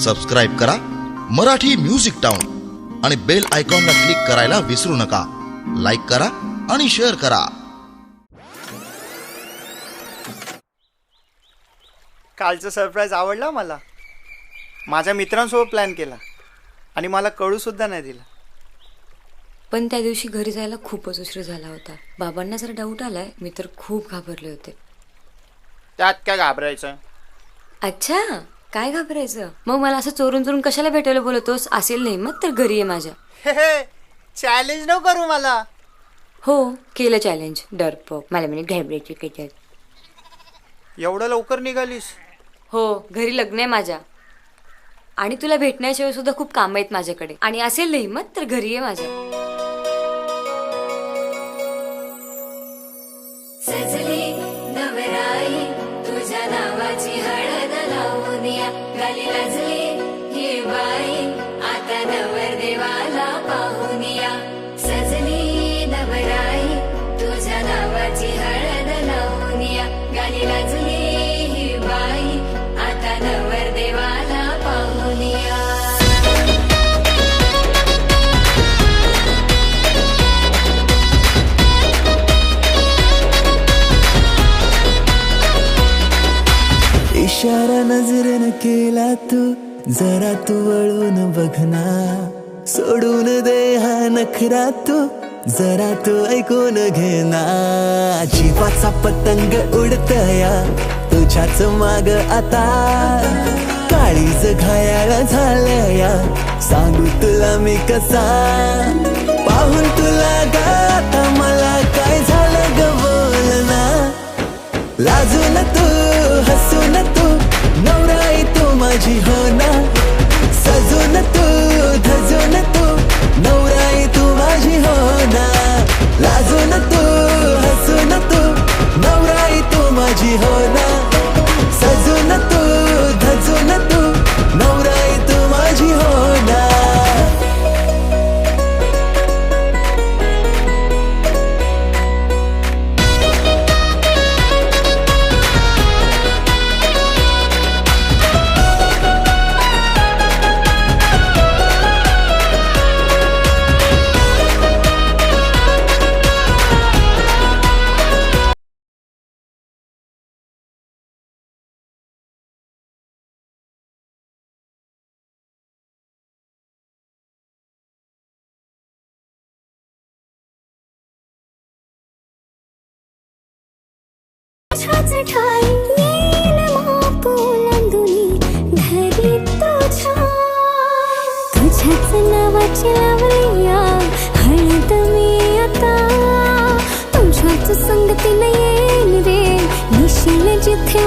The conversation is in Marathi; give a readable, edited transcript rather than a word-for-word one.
सबस्क्राईब करा मराठी म्युझिक टाउन आणि बेल आयकॉनला क्लिक करायला विसरू नका। लाईक करा आणि शेअर करा। कालचा सरप्राईज आवडला मला। माझ्या मित्रांसोबत प्लॅन केला आणि मला कळू सुद्धा नाही दिला। पण त्या दिवशी घरी जायला खूपच उशीर झाला होता। बाबांना जरा डाऊट आलाय, मी तर खूप घाबरले होते। त्यात काय घाबरायचं? अच्छा, काय घाबरायचं? मग मला असं चोरून चोरून कशाला भेटायला बोलतोस? असेल नाही मग तर घरी ये माझ्या। चॅलेंज नको करू मला। हो, केलं चॅलेंज। डरपोक, मला म्हणे घाबरायची काय? एवढं लवकर निघालीस? हो, घरी लग्न आहे माझ्या आणि तुला भेटण्याशिवाय सुद्धा खूप काम आहेत माझ्याकडे। आणि असेल नाही मग तर घरी ये माझ्या। सजली नवराई तुझ्या नावाची हळद लावून या, गाली लाजली ही बाई आता नवरदेवाला पाहून या। सजली नवराई तुझ्या नावाची हळद लावून या, गाली लाजली ही बाई आता नवरदेवाला पाहून या। इशारा नजरेनं केला तू, जरा तू वळून बघना, सोडून दे हा नखरा तू, जरा तू ऐकून घेना। जीवाचा पतंग उडतया तुझ्याच माग आता, काळीज घायाळ झालया सांगू तुला मी कसा। पाहून तुला गाता मला काय झालं ग बोलना, लाजून तू हसून तू नवराई तू माझी हो ना, सजून तू धजून तू नवराई तू माझी हो ना, लाजून तू हसून तू नवराई तू माझी हो ना, सजून तू धजून तू नवराई तू माझी हो ना। तुझ्याच नावाची लावलिया हळद मी आता, तुझ्याच संगतीला येईन रे निशील जिथे